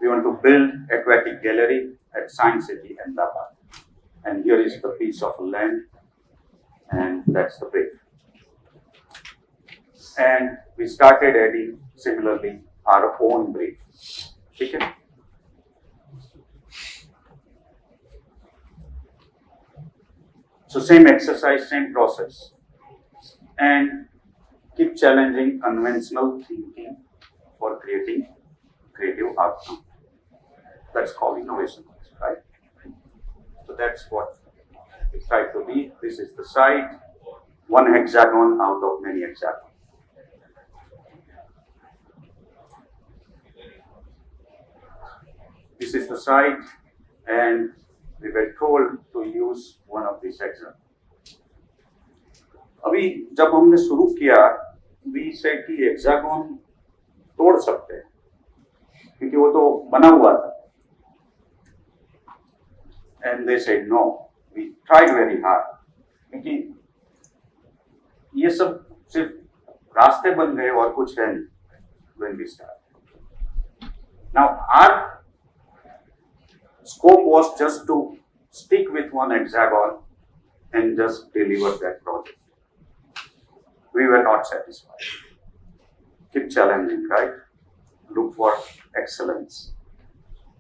We want to build aquatic gallery at Science City, Ahmedabad. And here is the piece of land, and that's the brief. And we started adding similarly our own brief. Okay? So same exercise, same process. And keep challenging conventional thinking for creating creative outcome. That's called innovation, right? So that's what we try to be. This is the site, one hexagon out of many hexagons. This is the site, and we were told to use one of these hexagons. अभी जब हमने शुरू किया, we said कि hexagon तोड़ सकते हैं, क्योंकि वो तो बना हुआ था. And they said no. We tried very hard, क्योंकि ये सब सिर्फ रास्ते बन गए और कुछ है नहीं. When we started. Now our scope was just to stick with one hexagon and just deliver that project. We were not satisfied. Keep challenging, right? Look for excellence.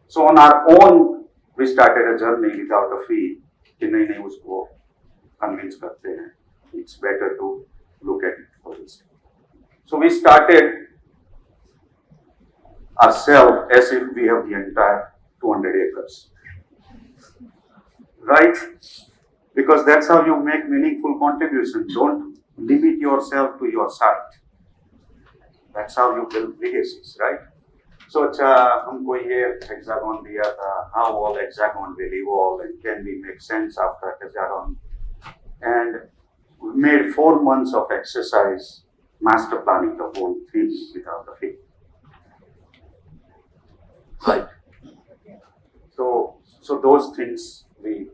So on our own, we started a journey without a fee. कि नहीं नहीं उसको convince करते हैं. It's better to look at it holistically. So we started ourselves as if we have the entire 200 acres. Right? Because that's how you make meaningful contribution. Don't limit yourself to your site. That's how you build legacies, right? So अच्छा हमको ये hexagon दिया था, how all hexagon will evolve and can we make sense after hexagon. And we made 4 months of exercise master planning the whole thing without the fee. Right. So those things we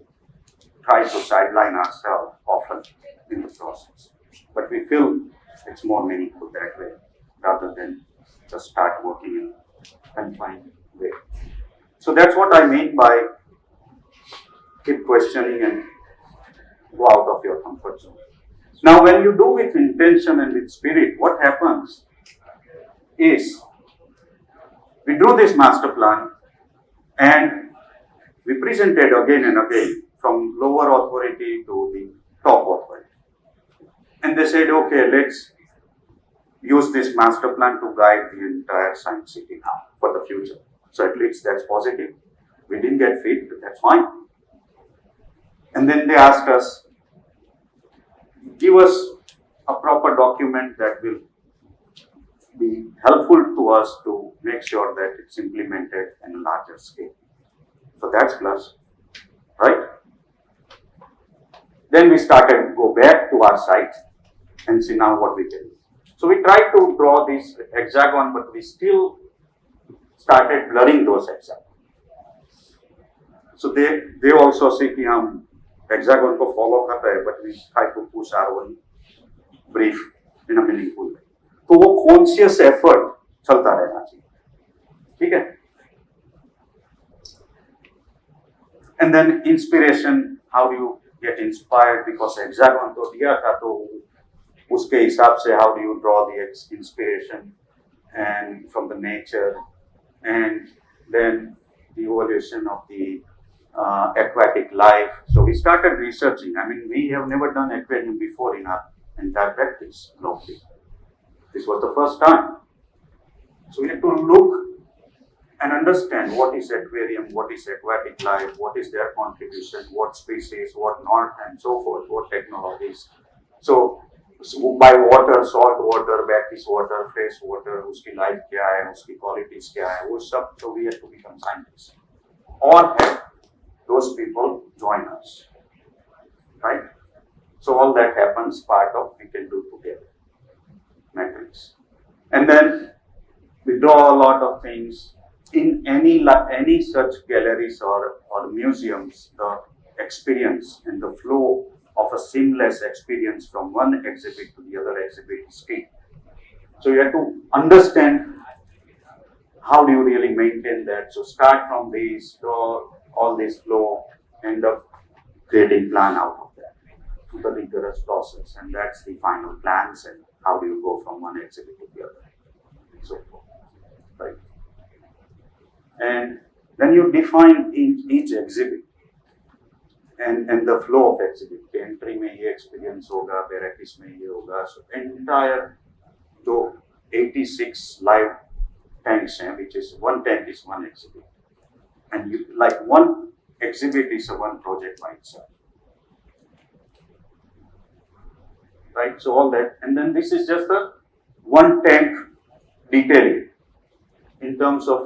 try to sideline ourselves often in the process. But we feel it's more meaningful that way rather than just start working in a confined way. So that's what I mean by keep questioning and go out of your comfort zone. Now, when you do with intention and with spirit, what happens is we do this master plan and we present it again and again from lower authority to the top authority. And they said, okay, let's use this master plan to guide the entire science city now for the future. So at least that's positive. We didn't get fit, but that's fine. And then they asked us, give us a proper document that will be helpful to us to make sure that it's implemented in a larger scale. So that's plus, right? Then we started go back to our site and see now what we can do. So we tried to draw this hexagon, but we still started blurring those hexagons. So they also say कि हम hexagon को follow कर रहे हैं, but we try to push our own brief in a meaningful way. तो वो conscious effort चलता रहना चाहिए, ठीक है? And then inspiration, how do you get inspired? Because hexagon तो दिया था, तो उसके हिसाब से how do you draw the inspiration and from the nature, and then the evolution of the aquatic life. So we started researching. I mean, we have never done aquarium before in our entire practice locally. This was the first time. So we had to look and understand what is aquarium, what is aquatic life, what is their contribution, what species, what not, and so forth, what technologies. So by water, salt water, brackish water, fresh water, उसकी life क्या है, उसकी qualities क्या है, वो सब. So we had to become scientists, or have those people join us, right? So all that happens part of we can do together metrics, and then we draw a lot of things in any such galleries or museums. The experience and the flow of a seamless experience from one exhibit to the other exhibit is key. So you have to understand how do you really maintain that. So start from these, draw all this flow, end up creating plan out of that. The rigorous process, and that's the final plans and how do you go from one exhibit to the other, and so forth, right? And then you define each exhibit and the flow of exhibit. Entry में ये experience होगा, barracks में ये होगा. So entire जो 86 live tanks हैं, which is one tank is one exhibit, and you like one exhibit is a one project by itself, right? So all that, and then this is just a one tank detailing in terms of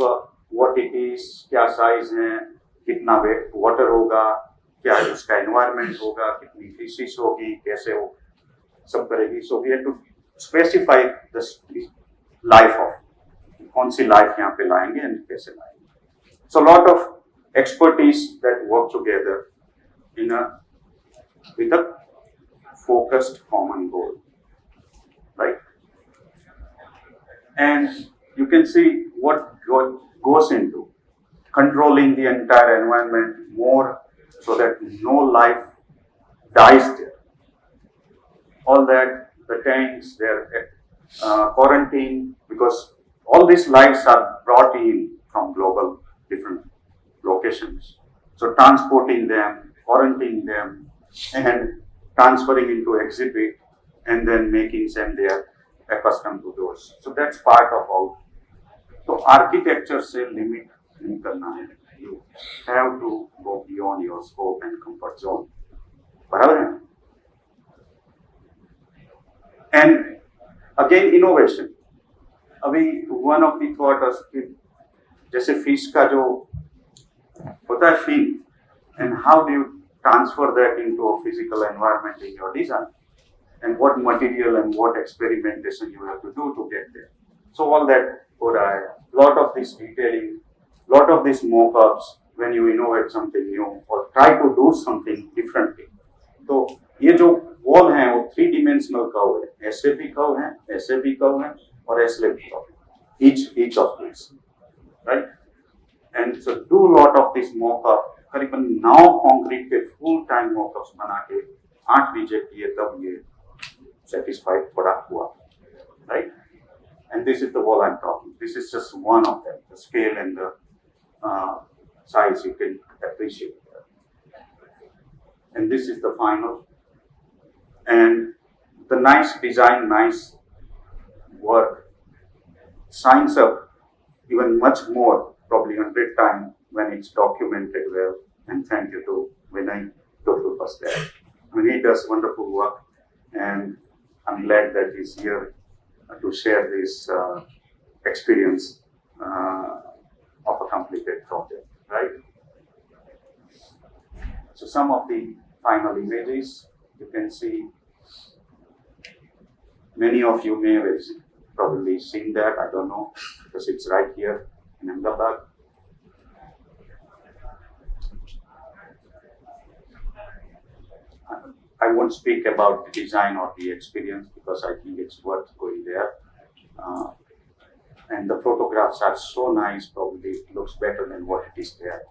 what it is, क्या size है, कितना water होगा, क्या उसका environment होगा, कितनी fishes होगी, कैसे वो सब करेगी. So we have to specify the life of कौन सी life यहाँ पे लाएंगे and कैसे लाएंगे. So a lot of expertise that work together with a focused common goal, right? And you can see what goes into controlling the entire environment more so that no life dies there. All that, the tanks, their quarantine, because all these lives are brought in from global different locations. So transporting them, quarantining them, and transferring into exhibit, and then making them there accustomed to those. So that's part of all. So architecture से limit नहीं करना है. You have to go beyond your scope and comfort zone. बराबर है? And again innovation. अभी one of the thought was कि जैसे fish का जो होता है fin, and how do you transfer that into a physical environment in your design? and what material and what experimentation you have to do to get there. So all that for a lot of this detailing, lot of these mock-ups when you innovate something new or try to do something differently. तो ये जो wall हैं वो 3 dimensional curve है, SAP curve है, SAP curve है और SLAB curve है. Each of these, right? And so do lot of this mock-up. करीबन 9 कंक्रीट के फुल टाइम mock-ups बना के 8 रिजेक्ट किए तब ये satisfied प्रोडक्ट हुआ, right? And this is the wall I'm talking. This is just one of them. The scale and the size you can appreciate. And this is the final. And the nice design, nice work signs up even much more, probably 100 times when it's documented well. And thank you to Vinay Total was there. I mean, he does wonderful work, and I'm glad that he's here to share this experience of a completed project, right? So some of the final images you can see. Many of you may have probably seen that, I don't know, because it's right here in Ahmedabad. I won't speak about the design or the experience because I think it's worth going there. And the photographs are so nice, probably it looks better than what it is there.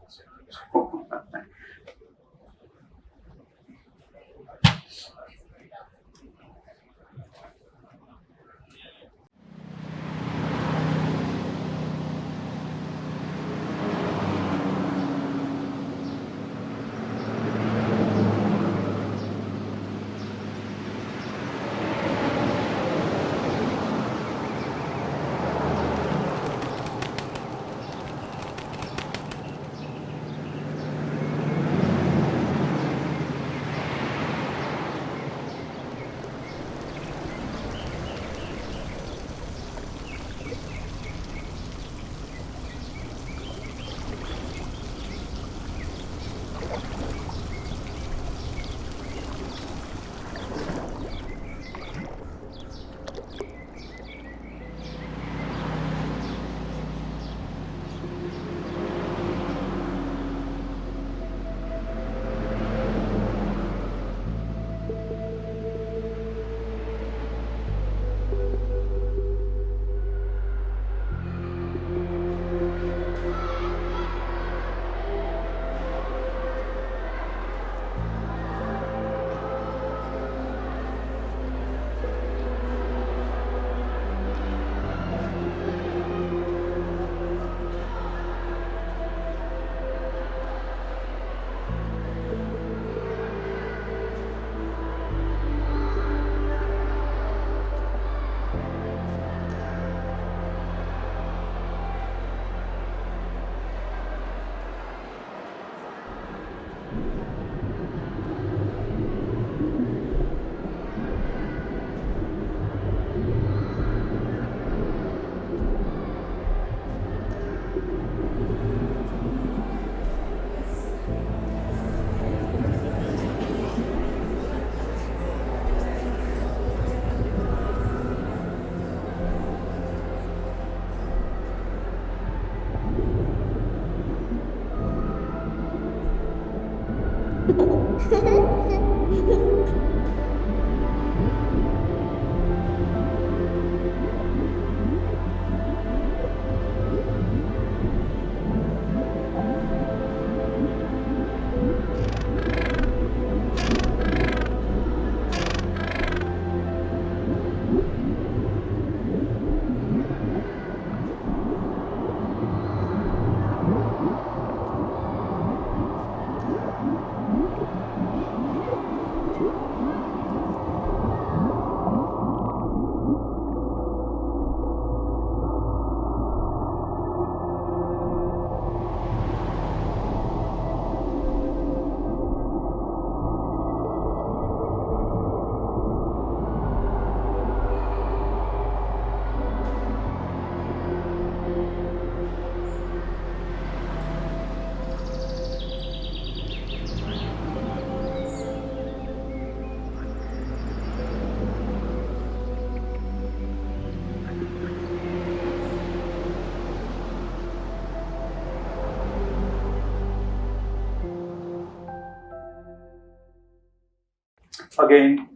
Again,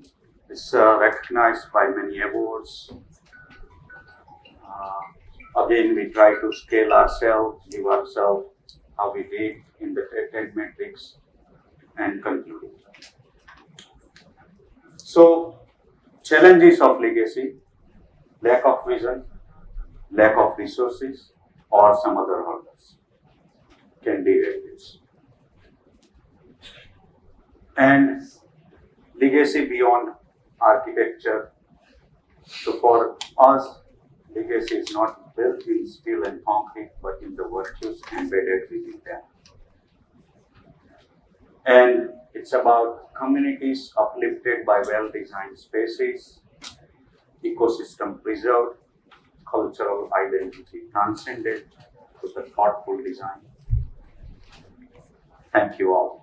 it's recognized by many awards. Again, we try to scale ourselves, give ourselves how we did in the 10 metrics and concluding. So, challenges of legacy, lack of vision, lack of resources, or some other hurdles can derail this. And legacy beyond architecture. So for us, legacy is not built in steel and concrete, but in the virtues embedded within them. And it's about communities uplifted by well-designed spaces, ecosystem preserved, cultural identity transcended with a thoughtful design. Thank you all.